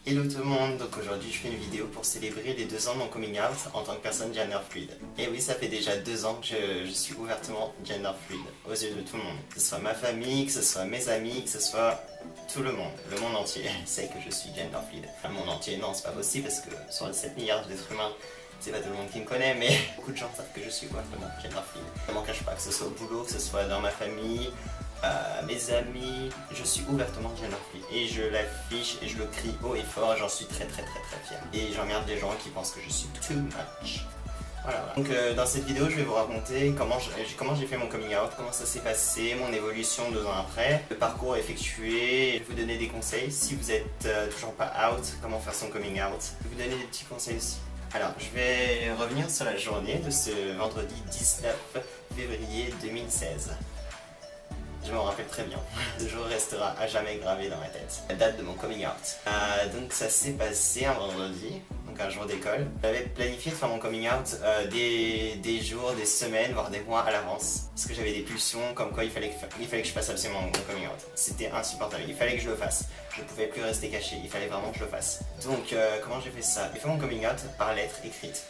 Hello tout le monde, donc aujourd'hui je fais une vidéo pour célébrer les 2 ans de mon coming out en tant que personne gender fluide. Et oui, ça fait déjà 2 ans que je suis ouvertement gender fluide aux yeux de tout le monde. Que ce soit ma famille, que ce soit mes amis, que ce soit tout le monde entier sait que je suis gender fluide. Enfin, le monde entier, non, c'est pas possible parce que sur les 7 milliards d'êtres humains, c'est pas tout le monde qui me connaît, mais beaucoup de gens savent que je suis ouvertement gender fluide. Je m'en cache pas, que ce soit au boulot, que ce soit dans ma famille, mes amis, je suis ouvertement gender fluide et je l'affiche et je le crie haut et fort et j'en suis très fier. Et j'emmerde des gens qui pensent que je suis too much. Voilà. Donc dans cette vidéo je vais vous raconter comment j'ai fait mon coming out, comment ça s'est passé, mon évolution 2 ans après, le parcours effectué, je vais vous donner des conseils si vous êtes toujours pas out, comment faire son coming out, je vais vous donner des petits conseils aussi. Alors je vais revenir sur la journée de ce vendredi 19 février 2016. Je m'en rappelle très bien. Ce jour restera à jamais gravé dans ma tête. La date de mon coming out. Donc ça s'est passé un vendredi, donc un jour d'école. J'avais planifié de faire mon coming out des jours, des semaines, voire des mois à l'avance. Parce que j'avais des pulsions comme quoi il fallait que je fasse absolument mon coming out. C'était insupportable, il fallait que je le fasse. Je ne pouvais plus rester caché, il fallait vraiment que je le fasse. Donc comment j'ai fait ça? J'ai fait mon coming out par lettre écrite.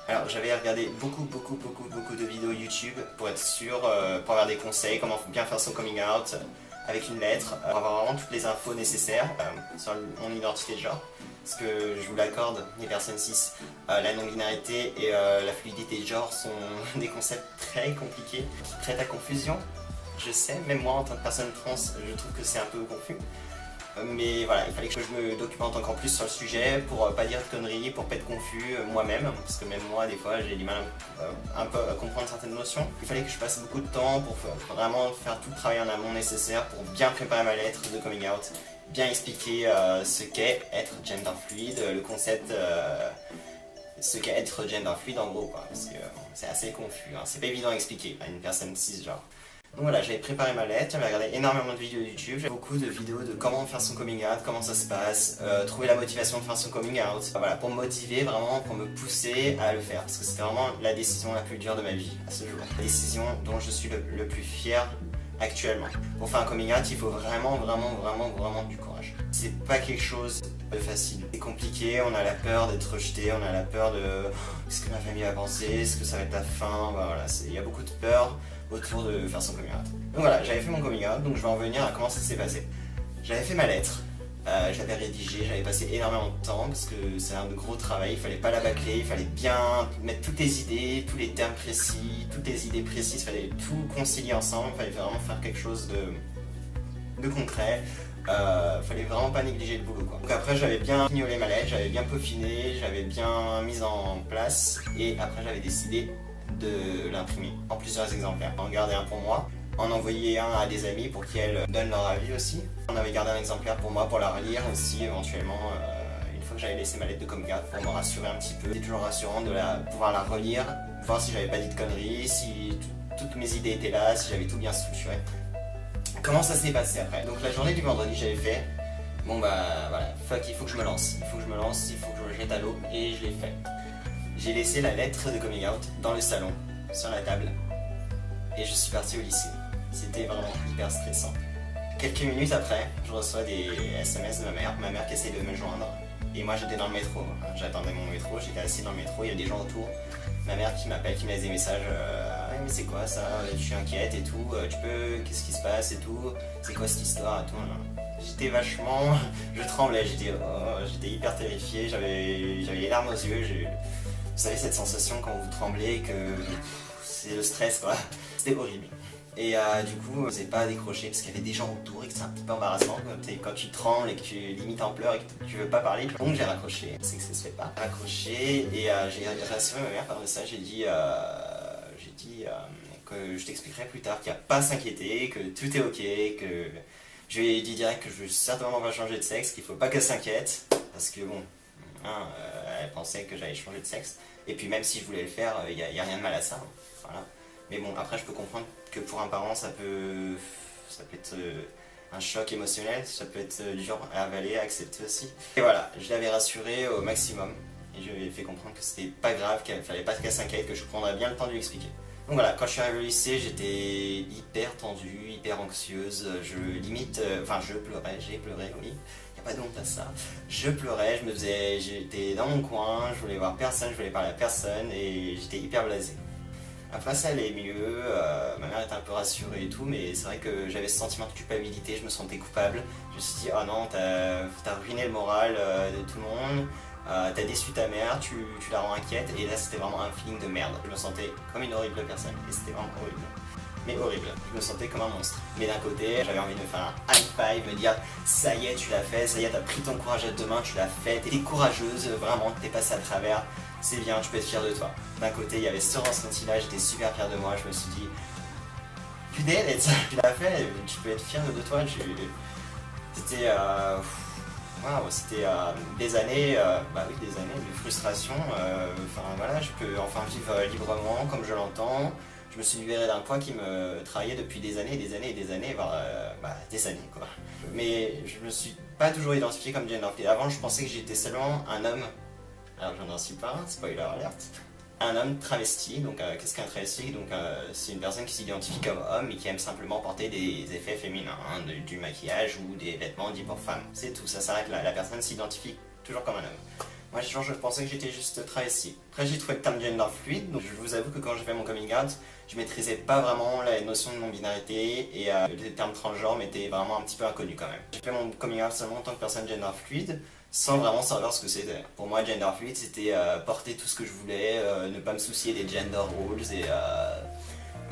Alors j'avais regardé beaucoup de vidéos YouTube pour être sûr, pour avoir des conseils, comment bien faire son coming out avec une lettre, pour avoir vraiment toutes les infos nécessaires sur mon identité de genre. Parce que je vous l'accorde, les personnes cis, la non-binarité et la fluidité de genre sont des concepts très compliqués, qui prêtent à confusion. Je sais, même moi en tant que personne trans, je trouve que c'est un peu confus. Mais voilà, il fallait que je me documente encore plus sur le sujet pour pas dire de conneries, pour pas être confus moi-même, parce que même moi des fois j'ai du mal un peu à comprendre certaines notions. Il fallait que je passe beaucoup de temps pour vraiment faire tout le travail en amont nécessaire pour bien préparer ma lettre de coming out, bien expliquer ce qu'est être gender fluide, le concept, ce qu'est être gender fluide en gros quoi, parce que c'est assez confus, hein. C'est pas évident à expliquer à une personne cisgenre. Donc voilà, j'avais préparé ma lettre, j'avais regardé énormément de vidéos YouTube, j'avais beaucoup de vidéos de comment faire son coming out, comment ça se passe, trouver la motivation de faire son coming out, voilà, pour me motiver vraiment, pour me pousser à le faire, parce que c'était vraiment la décision la plus dure de ma vie à ce jour, la décision dont je suis le plus fier actuellement. Pour faire un coming out, il faut vraiment du courage. C'est pas quelque chose de facile, c'est compliqué, on a la peur d'être rejeté, on a la peur de ce que ma famille va penser, est-ce que ça va être la fin, voilà, il y a beaucoup de peur autour de faire son coming out. Donc voilà, j'avais fait mon coming out, donc je vais en venir à comment ça s'est passé. J'avais fait ma lettre, je l'avais rédigée, j'avais passé énormément de temps parce que c'est un gros travail, il fallait pas la bâcler, il fallait bien mettre toutes les idées, tous les termes précis, toutes les idées précises, il fallait tout concilier ensemble, il fallait vraiment faire quelque chose de concret. Fallait vraiment pas négliger le boulot quoi. Donc après j'avais bien fignolé ma lettre, j'avais bien peaufiné, j'avais bien mis en place et après j'avais décidé de l'imprimer en plusieurs exemplaires, en garder un pour moi, en envoyer un à des amis pour qu'ils donnent leur avis aussi. On avait gardé un exemplaire pour moi pour la relire aussi éventuellement une fois que j'avais laissé ma lettre de coming out pour me rassurer un petit peu. C'était toujours rassurant de pouvoir la relire, voir si j'avais pas dit de conneries, si toutes mes idées étaient là, si j'avais tout bien structuré. Comment ça s'est passé après? Donc la journée du vendredi j'avais fait, bon bah voilà, fuck, il faut que je me lance, il faut que je me jette à l'eau et je l'ai fait. J'ai laissé la lettre de coming out dans le salon, sur la table, et je suis parti au lycée. C'était vraiment hyper stressant. Quelques minutes après, je reçois des SMS de ma mère qui essaie de me joindre. Et moi j'étais dans le métro, j'attendais mon métro, j'étais assis dans le métro, il y a des gens autour. Ma mère qui m'appelle, qui me laisse des messages, ouais, mais c'est quoi ça, je suis inquiète et tout, qu'est-ce qui se passe et tout, c'est quoi cette histoire et tout. J'étais vachement, je tremblais, j'étais hyper terrifié, j'avais les larmes aux yeux. Vous savez cette sensation quand vous tremblez que c'est le stress quoi, c'était horrible. Et du coup, je n'osais pas décrocher parce qu'il y avait des gens autour et que c'est un petit peu embarrassant quand tu trembles et que tu limites en pleurs et que tu veux pas parler. Donc j'ai raccroché, c'est que ça se fait pas. Raccroché et j'ai rassuré ma mère par ça, j'ai dit que je t'expliquerai plus tard, qu'il n'y a pas à s'inquiéter, que tout est ok, que je lui ai dit direct que je veux certainement pas changer de sexe, qu'il faut pas qu'elle s'inquiète parce que bon, elle pensait que j'allais changer de sexe. Et puis même si je voulais le faire, il n'y a rien de mal à ça. Voilà. Mais bon, après je peux comprendre que pour un parent ça peut être un choc émotionnel, ça peut être dur à avaler, à accepter aussi. Et voilà, je l'avais rassuré au maximum. Et je lui ai fait comprendre que c'était pas grave, qu'il fallait pas qu'elle s'inquiète, que je prendrais bien le temps de lui expliquer. Donc voilà, quand je suis arrivé au lycée, j'étais hyper tendue, hyper anxieuse, je pleurais, j'ai pleuré, oui. pas de honte à ça. Je pleurais, j'étais dans mon coin, je voulais voir personne, je voulais parler à personne et j'étais hyper blasé. Après ça allait mieux, ma mère était un peu rassurée et tout, mais c'est vrai que j'avais ce sentiment de culpabilité, je me sentais coupable. Je me suis dit, oh non, t'as ruiné le moral de tout le monde, t'as déçu ta mère, tu la rends inquiète, et là c'était vraiment un feeling de merde. Je me sentais comme une horrible personne, et c'était vraiment horrible. Mais horrible, je me sentais comme un monstre. Mais d'un côté, j'avais envie de me faire un high five, me dire ça y est, tu l'as fait, ça y est, t'as pris ton courage à deux mains, tu l'as fait, t'es courageuse, vraiment, t'es passée à travers, c'est bien, tu peux être fière de toi. D'un côté, il y avait ce ressenti-là, j'étais super fier de moi, je me suis dit, tu l'as fait, tu peux être fier de toi. C'était waouh, c'était des années, des années de frustration. Enfin voilà, je peux enfin vivre librement comme je l'entends. Je me suis libéré d'un poids qui me travaillait depuis des années, voire des années quoi. Mais je me suis pas toujours identifié comme gender fluid. Avant, je pensais que j'étais seulement un homme. Alors je n'en suis pas, spoiler alert. Un homme travesti, donc qu'est-ce qu'un travesti? Donc c'est une personne qui s'identifie comme homme et qui aime simplement porter des effets féminins, hein, du maquillage ou des vêtements dits pour femmes. C'est tout, ça s'arrête là, la personne s'identifie toujours comme un homme. Moi je pensais que j'étais juste travesti. Après j'ai trouvé le terme gender fluide, donc je vous avoue que quand j'ai fait mon coming out, je maîtrisais pas vraiment la notion de non-binarité et le terme transgenre m'était vraiment un petit peu inconnu quand même. J'ai fait mon coming out seulement en tant que personne gender fluide, sans vraiment savoir ce que c'était. Pour moi, gender fluid, c'était porter tout ce que je voulais, ne pas me soucier des gender roles, et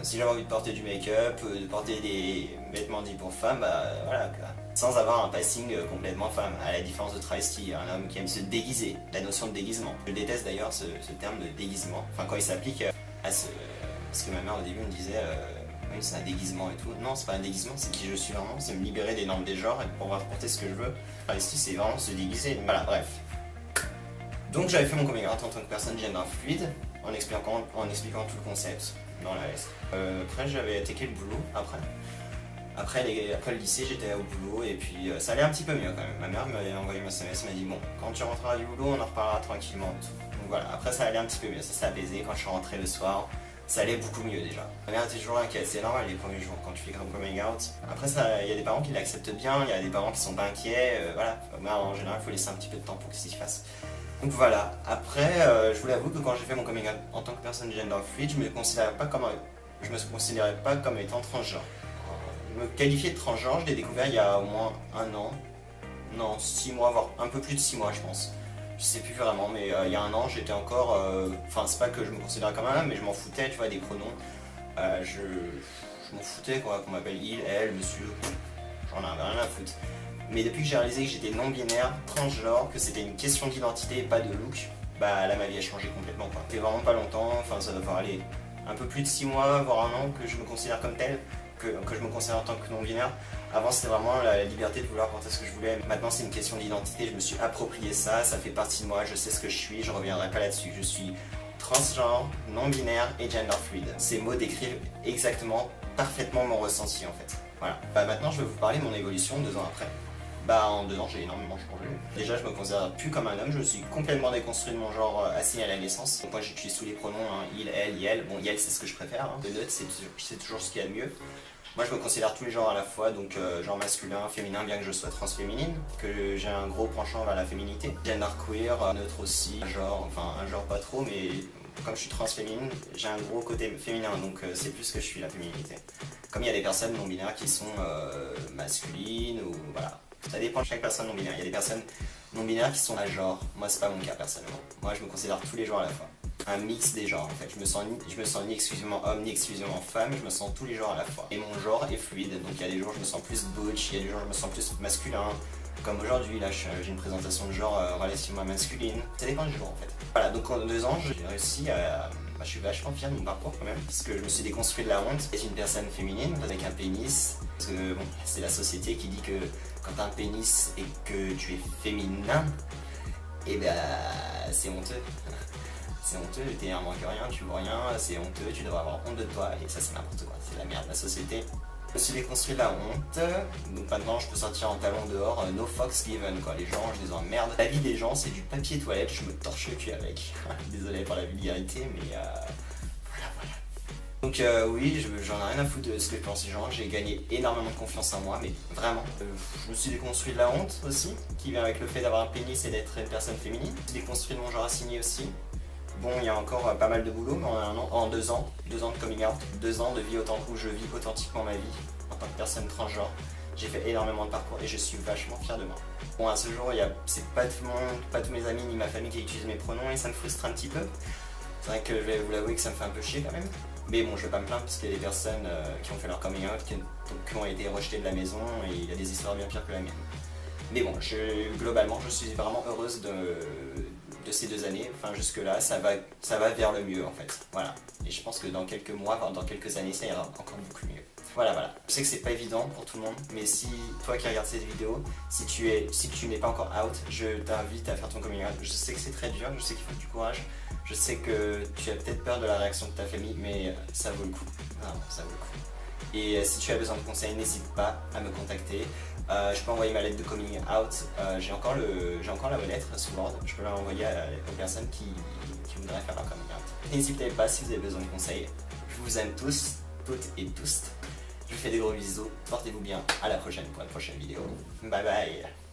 si j'avais envie de porter du make-up, de porter des vêtements dits pour femmes, voilà quoi. Sans avoir un passing complètement femme, à la différence de travesti, un homme qui aime se déguiser, la notion de déguisement. Je déteste d'ailleurs ce terme de déguisement, enfin quand il s'applique à ce... Parce que ma mère au début me disait oui, c'est un déguisement et tout. Non, c'est pas un déguisement, c'est qui je suis vraiment, c'est me libérer des normes des genres et pouvoir porter ce que je veux. Travesti, c'est vraiment se déguiser. Voilà, bref. Donc j'avais fait mon coming out en tant que personne gender fluide, en expliquant tout le concept dans la lettre. Après, j'avais attaqué le boulot Après le lycée, j'étais au boulot et puis ça allait un petit peu mieux quand même. Ma mère m'avait envoyé un SMS, m'a dit bon, quand tu rentreras du boulot, on en reparlera tranquillement et tout. Donc voilà, après ça allait un petit peu mieux, ça s'est apaisé. Quand je suis rentré le soir, ça allait beaucoup mieux déjà. Ma mère était toujours inquiète, c'est normal les premiers jours quand tu fais comme coming out. Après il y a des parents qui l'acceptent bien, il y a des parents qui sont pas inquiets, voilà. Mais en général, il faut laisser un petit peu de temps pour que ça s'y fasse. Donc voilà, après, je vous l'avoue que quand j'ai fait mon coming out en tant que personne gender fluid, je me considérais pas comme étant transgenre. Me qualifier de transgenre, je l'ai découvert il y a au moins un an, non, 6 mois, voire un peu plus de 6 mois je pense. Je sais plus vraiment, mais il y a un an j'étais encore, enfin c'est pas que je me considérais comme un homme, mais je m'en foutais, tu vois, des pronoms. Je m'en foutais quoi, qu'on m'appelle il, elle, monsieur, j'en avais rien à foutre. Mais depuis que j'ai réalisé que j'étais non-binaire, transgenre, que c'était une question d'identité et pas de look, bah là ma vie a changé complètement quoi. Ça fait vraiment pas longtemps, enfin ça doit aller un peu plus de 6 mois, voire un an que je me considère comme tel. Que je me considère en tant que non-binaire. Avant c'était vraiment la liberté de vouloir porter ce que je voulais. Maintenant c'est une question d'identité, je me suis approprié ça, ça fait partie de moi, je sais ce que je suis, je reviendrai pas là-dessus. Je suis transgenre, non-binaire et gender fluid. Ces mots décrivent exactement, parfaitement mon ressenti en fait. Voilà. Maintenant je vais vous parler de mon évolution 2 ans après. En 2 ans j'ai énormément changé. Déjà je me considère plus comme un homme, je suis complètement déconstruit de mon genre assigné à la naissance. Donc moi j'utilise tous les pronoms, hein, il, elle, yel. Bon yel c'est ce que je préfère, hein. Le neutre c'est toujours ce qu'il y a de mieux. Moi je me considère tous les genres à la fois, donc genre masculin, féminin, bien que je sois transféminine, que j'ai un gros penchant vers la féminité. Gender queer, neutre aussi, un genre pas trop, mais comme je suis transféminine, j'ai un gros côté féminin, donc c'est plus que je suis la féminité. Comme il y a des personnes non binaires qui sont masculines, ou voilà. Ça dépend de chaque personne non binaire. Il y a des personnes non binaires qui sont à genre. Moi c'est pas mon cas personnellement. Moi je me considère tous les genres à la fois. Un mix des genres en fait. Je me sens ni exclusivement homme ni exclusivement femme, je me sens tous les genres à la fois. Et mon genre est fluide, donc il y a des jours je me sens plus butch, il y a des jours je me sens plus masculin. Comme aujourd'hui, là j'ai une présentation de genre relativement masculine. Ça dépend du jour en fait. Voilà, donc en 2 ans j'ai réussi à... je suis vachement fier de mon parcours quand même, parce que je me suis déconstruit de la honte. Être une personne féminine avec un pénis, parce que bon, c'est la société qui dit que quand t'as un pénis et que tu es féminin, et c'est honteux. C'est honteux, t'es un moins que rien, tu vois rien, c'est honteux, tu devrais avoir honte de toi, et ça c'est n'importe quoi, c'est la merde, la société. Je me suis déconstruit de la honte, donc maintenant je peux sortir en talons dehors, no fucks given quoi, les gens je les emmerde. La vie des gens c'est du papier toilette, je me torche le cul avec. Désolé pour la vulgarité, mais voilà. Donc oui, j'en ai rien à foutre de ce que pensent les gens, j'ai gagné énormément de confiance en moi, mais vraiment. Je me suis déconstruit de la honte aussi, qui vient avec le fait d'avoir un pénis et d'être une personne féminine. Je me suis déconstruit de mon genre assigné aussi. Bon, il y a encore pas mal de boulot, mais en 2 ans de coming out, 2 ans de vie où je vis authentiquement ma vie en tant que personne transgenre. J'ai fait énormément de parcours et je suis vachement fier de moi. Bon, à ce jour, c'est pas tout le monde, pas tous mes amis ni ma famille qui utilisent mes pronoms et ça me frustre un petit peu. C'est vrai que je vais vous l'avouer que ça me fait un peu chier quand même. Mais bon, je vais pas me plaindre parce qu'il y a des personnes qui ont fait leur coming out, qui ont été rejetées de la maison et il y a des histoires bien pires que la mienne. Mais bon, globalement, je suis vraiment heureuse de ces 2 années. Enfin, jusque-là, ça va vers le mieux en fait. Voilà. Et je pense que dans quelques mois, voire dans quelques années, ça ira encore beaucoup mieux. Voilà. Je sais que c'est pas évident pour tout le monde, mais si toi qui regardes cette vidéo, si tu n'es pas encore out, je t'invite à faire ton coming out. Je sais que c'est très dur, je sais qu'il faut du courage, je sais que tu as peut-être peur de la réaction de ta famille, mais ça vaut le coup. Vraiment, ça vaut le coup. Et si tu as besoin de conseils, n'hésite pas à me contacter. Je peux envoyer ma lettre de coming out. J'ai encore la lettre sous Word. Je peux l'envoyer aux personnes qui voudraient faire leur coming out. N'hésitez pas si vous avez besoin de conseils. Je vous aime tous, toutes et tous. Je vous fais des gros bisous. Portez-vous bien. À la prochaine pour une prochaine vidéo. Bye bye.